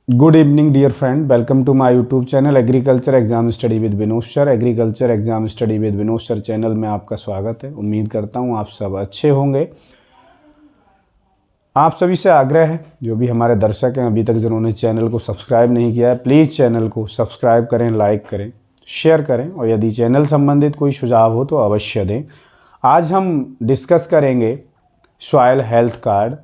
Good evening dear friend, welcome to my YouTube channel agriculture exam study with Vinod sir. Agriculture exam study with Vinod sir channel में आपका स्वागत है। उम्मीद करता हूँ आप सब अच्छे होंगे। आप सभी से आग्रह है, जो भी हमारे दर्शक हैं अभी तक जिन्होंने चैनल को सब्सक्राइब नहीं किया है, प्लीज़ चैनल को सब्सक्राइब करें, लाइक करें, शेयर करें और यदि चैनल संबंधित कोई सुझाव हो तो अवश्य दें। आज हम डिस्कस करेंगे सॉइल हेल्थ कार्ड,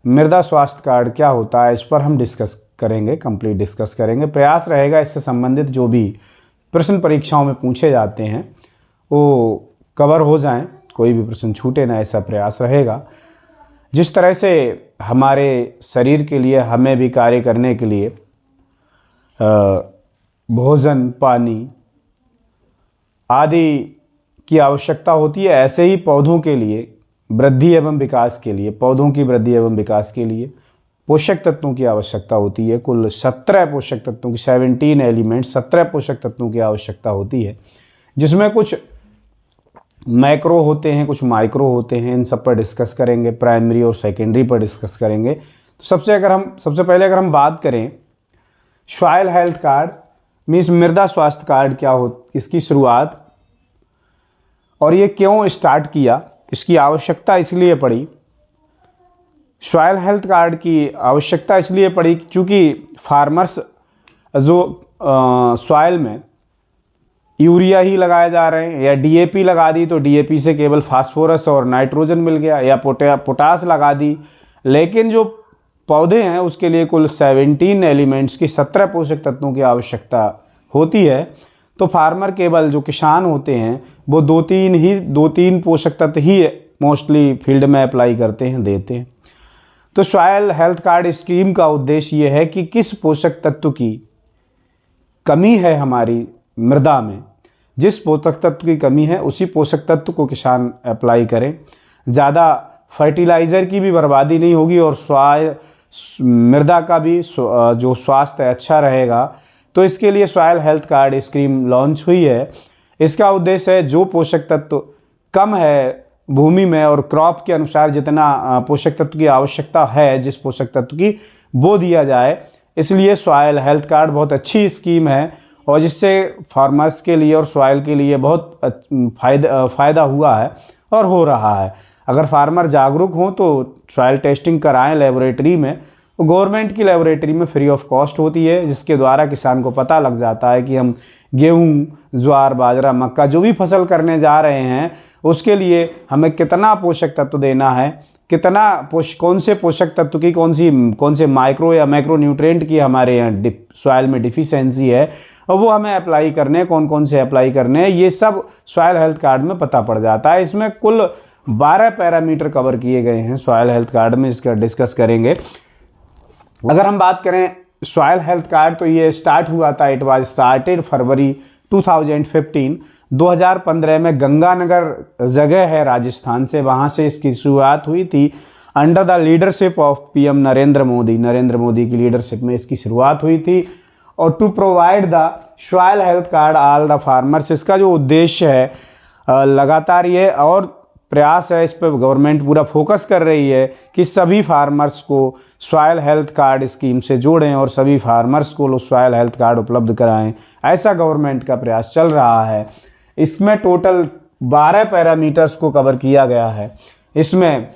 मृदा स्वास्थ्य कार्ड क्या होता है, इस पर हम डिस्कस करेंगे, कंप्लीट डिस्कस करेंगे। प्रयास रहेगा इससे संबंधित जो भी प्रश्न परीक्षाओं में पूछे जाते हैं वो कवर हो जाएं, कोई भी प्रश्न छूटे ना, ऐसा प्रयास रहेगा। जिस तरह से हमारे शरीर के लिए हमें भी कार्य करने के लिए भोजन, पानी आदि की आवश्यकता होती है, ऐसे ही पौधों के लिए वृद्धि एवं विकास के लिए, पौधों की वृद्धि एवं विकास के लिए पोषक तत्वों की आवश्यकता होती है। कुल 17 पोषक तत्वों की 17 एलिमेंट 17 पोषक तत्वों की आवश्यकता होती है, जिसमें कुछ मैक्रो होते हैं, कुछ माइक्रो होते हैं। इन सब पर डिस्कस करेंगे, प्राइमरी और सेकेंडरी पर डिस्कस करेंगे। तो सबसे पहले अगर हम बात करें सॉइल हेल्थ कार्ड मीन्स मृदा स्वास्थ्य कार्ड क्या हो, इसकी शुरुआत और ये क्यों स्टार्ट किया, इसकी आवश्यकता इसलिए पड़ी। सॉइल हेल्थ कार्ड की आवश्यकता इसलिए पड़ी क्योंकि फार्मर्स जो सॉइल में यूरिया ही लगाए जा रहे हैं या डीएपी लगा दी तो डीएपी से केवल फास्फोरस और नाइट्रोजन मिल गया, या पोटास लगा दी, लेकिन जो पौधे हैं उसके लिए कुल 17 एलिमेंट्स की 17 पोषक तत्वों की आवश्यकता होती है। तो फार्मर केवल जो किसान होते हैं वो दो तीन पोषक तत्व ही मोस्टली फील्ड में अप्लाई करते हैं, देते हैं। तो सॉइल हेल्थ कार्ड स्कीम का उद्देश्य ये है कि किस पोषक तत्व की कमी है हमारी मृदा में, जिस पोषक तत्व की कमी है उसी पोषक तत्व को किसान अप्लाई करें। ज़्यादा फर्टिलाइज़र की भी बर्बादी नहीं होगी और मृदा का भी जो स्वास्थ्य अच्छा रहेगा। तो इसके लिए soil health card scheme launch हुई है। इसका उद्देश्य है जो पोषक तत्व कम है भूमि में और क्रॉप के अनुसार जितना पोषक तत्व की आवश्यकता है, जिस पोषक तत्व की, वो दिया जाए। इसलिए सॉइल हेल्थ कार्ड बहुत अच्छी स्कीम है और जिससे फार्मर्स के लिए और सॉइल के लिए बहुत फ़ायदा हुआ है और हो रहा है। अगर फार्मर जागरूक हों तो सॉइल टेस्टिंग कराएं लेबोरेटरी में। तो गवर्नमेंट की लेबोरेटरी में फ्री ऑफ कॉस्ट होती है, जिसके द्वारा किसान को पता लग जाता है कि हम गेहूँ, ज्वार, बाजरा, मक्का जो भी फसल करने जा रहे हैं उसके लिए हमें कितना पोषक तत्व देना है, कितना कौन से पोषक तत्व की कौन से माइक्रो या मैक्रो न्यूट्रिएंट की हमारे यहाँ सॉइल में डिफिशियंसी है और वो हमें अप्लाई करने, कौन से अप्लाई करने हैं, ये सब सॉइल हेल्थ कार्ड में पता पड़ जाता है। इसमें कुल 12 पैरामीटर कवर किए गए हैं सॉइल हेल्थ कार्ड में, इसका डिस्कस करेंगे। अगर हम बात करें सॉइल हेल्थ कार्ड तो ये स्टार्ट हुआ था, इट वाज स्टार्टेड फरवरी 2015 2015 में। गंगानगर जगह है राजस्थान से, वहाँ से इसकी शुरुआत हुई थी under the leadership of PM Narendra Modi की लीडरशिप में इसकी शुरुआत हुई थी। और to provide the soil health card all the farmers, इसका जो उद्देश्य है लगातार ये और प्रयास है, इस पर गवर्नमेंट पूरा फोकस कर रही है कि सभी फार्मर्स को सॉइल हेल्थ कार्ड स्कीम से जोड़ें और सभी फार्मर्स को सॉइल हेल्थ कार्ड उपलब्ध कराएं। ऐसा गवर्नमेंट का प्रयास चल रहा है। इसमें टोटल 12 पैरामीटर्स को कवर किया गया है। इसमें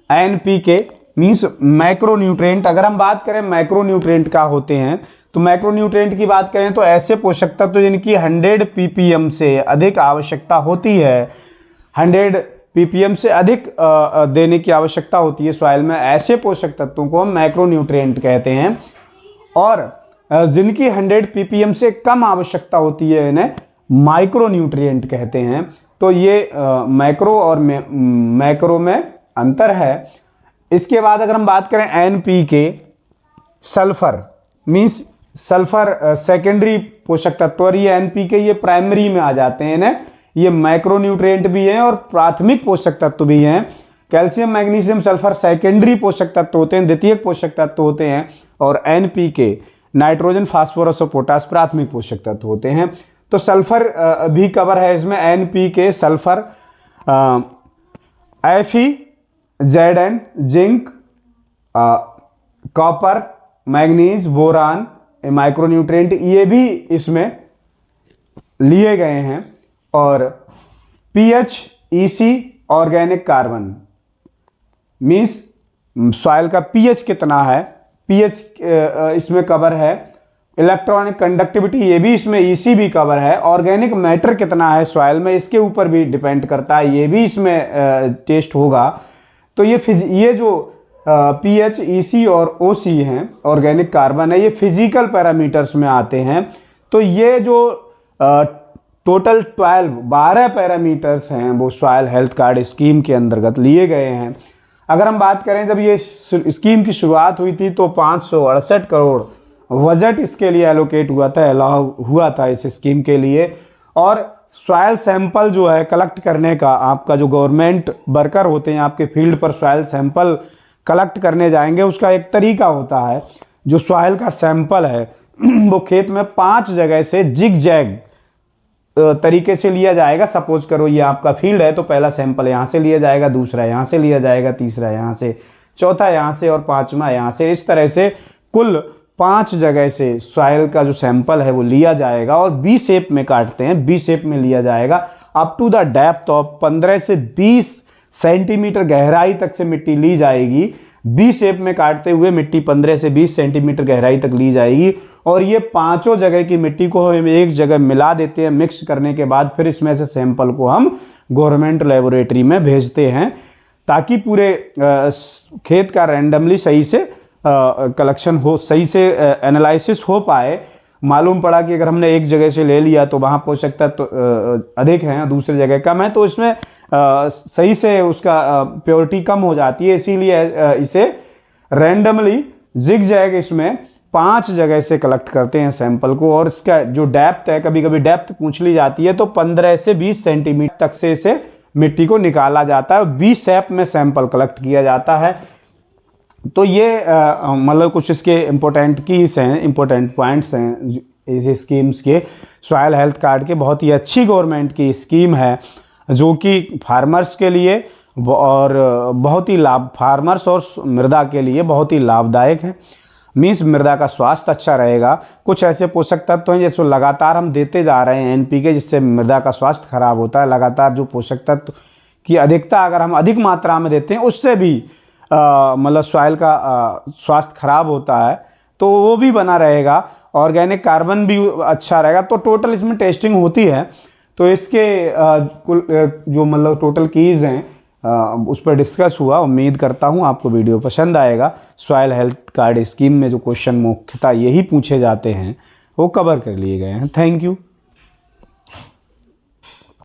एनपीके मीन्स मैक्रो न्यूट्रिएंट। अगर हम बात करें मैक्रो न्यूट्रिएंट का होते हैं तो मैक्रो न्यूट्रिएंट की बात करें तो ऐसे पोषक तत्व जिनकी 100 ppm से अधिक आवश्यकता होती है, 100 ppm से अधिक देने की आवश्यकता होती है सॉइल में, ऐसे पोषक तत्वों को हम मैक्रो न्यूट्रिएंट कहते हैं। और जिनकी 100 ppm से कम आवश्यकता होती है इन्हें माइक्रो न्यूट्रिएंट कहते हैं। तो ये मैक्रो और मैक्रो में अंतर है। इसके बाद अगर हम बात करें NPK, sulphur means sulphur secondary पोषक तत्व, और ये एनपीके ये प्राइमरी में आ जाते हैं। इन्हें ये मैक्रो न्यूट्रिएंट भी हैं और प्राथमिक पोषक तत्व भी हैं। कैल्शियम, मैग्नीशियम, सल्फर सेकेंडरी पोषक तत्व होते हैं, द्वितीयक पोषक तत्व होते हैं। और एनपीके नाइट्रोजन, फास्फोरस और पोटास प्राथमिक पोषक तत्व होते हैं। तो सल्फर भी कवर है इसमें, NPK, sulphur, Fe, Zn, zinc, copper, manganese, boron, micronutrient, ये भी इसमें लिए गए हैं। और pH, EC, organic carbon, means soil का पीएच कितना है, पीएच इसमें कवर है। इलेक्ट्रॉनिक कंडक्टिविटी, ये भी इसमें, ईसी भी कवर है। ऑर्गेनिक मैटर कितना है सॉइल में, इसके ऊपर भी डिपेंड करता है, ये भी इसमें टेस्ट होगा। तो ये जो पीएच, ईसी और ओसी हैं, ऑर्गेनिक कार्बन है, ये फिजिकल पैरामीटर्स में आते हैं। तो ये जो टोटल 12 पैरामीटर्स हैं वो सॉइल हेल्थ कार्ड स्कीम के अंतर्गत लिए गए हैं। अगर हम बात करें, जब ये स्कीम की शुरुआत हुई थी तो 568 करोड़ बजट इसके लिए एलोकेट हुआ था, अलाउ हुआ था इस स्कीम के लिए। और सॉइल सैंपल जो है कलेक्ट करने का, आपका जो गवर्नमेंट वर्कर होते हैं आपके फील्ड पर सॉइल सैंपल कलेक्ट करने जाएंगे, उसका एक तरीका होता है। जो सॉइल का सैंपल है वो खेत में 5 जगह से जिग जैग तरीके से लिया जाएगा। सपोज करो ये आपका फील्ड है तो पहला सैंपल यहाँ से लिया जाएगा, दूसरा यहाँ से लिया जाएगा, तीसरा यहाँ से, चौथा यहाँ से और पांचवा यहाँ से। इस तरह से कुल 5 जगह से सॉइल का जो सैंपल है वो लिया जाएगा और बी शेप में काटते हैं, बी शेप में लिया जाएगा। Up to the depth of 15 से 20 सेंटीमीटर गहराई तक से मिट्टी ली जाएगी। बी शेप में काटते हुए मिट्टी 15 से 20 सेंटीमीटर गहराई तक ली जाएगी और ये 5 जगह की मिट्टी को हम एक जगह मिला देते हैं। मिक्स करने के बाद फिर इसमें से सैंपल को हम गवर्नमेंट लेबोरेटरी में भेजते हैं ताकि पूरे खेत का रैंडमली सही से कलेक्शन हो, सही से एनालिसिस हो पाए। मालूम पड़ा कि अगर हमने एक जगह से ले लिया तो वहाँ पोषकता तो अधिक है, दूसरी जगह कम है, तो इसमें सही से उसका प्योरिटी कम हो जाती है। इसीलिए इसे रैंडमली जिग-जैग इसमें 5 जगह से कलेक्ट करते हैं सैंपल को। और इसका जो डेप्थ है, कभी कभी डेप्थ पूछ ली जाती है, तो 15 से 20 सेंटीमीटर तक से इसे मिट्टी को निकाला जाता है और बी शेप में सैंपल कलेक्ट किया जाता है। तो ये मतलब कुछ इसके इम्पोर्टेंट कीज हैं, इम्पोर्टेंट पॉइंट्स हैं इस स्कीम्स के। सॉइल हेल्थ कार्ड के बहुत ही अच्छी गवर्नमेंट की स्कीम है जो कि फार्मर्स के लिए और बहुत ही फार्मर्स और मृदा के लिए बहुत ही लाभदायक है। मीन्स मृदा का स्वास्थ्य अच्छा रहेगा। कुछ ऐसे पोषक तत्व हैं जैसे लगातार हम देते जा रहे हैं एनपीके, जिससे मृदा का स्वास्थ्य खराब होता है। लगातार जो पोषक तत्व की अधिकता अगर हम अधिक मात्रा में देते हैं उससे भी मतलब सॉइल का स्वास्थ्य खराब होता है, तो वो भी बना रहेगा। ऑर्गेनिक कार्बन भी अच्छा रहेगा। तो टोटल इसमें टेस्टिंग होती है। तो इसके जो मतलब टोटल कीज़ हैं उस पर डिस्कस हुआ। उम्मीद करता हूँ आपको वीडियो पसंद आएगा। सॉइल हेल्थ कार्ड स्कीम में जो क्वेश्चन मुख्यतः यही पूछे जाते हैं वो कवर कर लिए गए हैं। Thank you.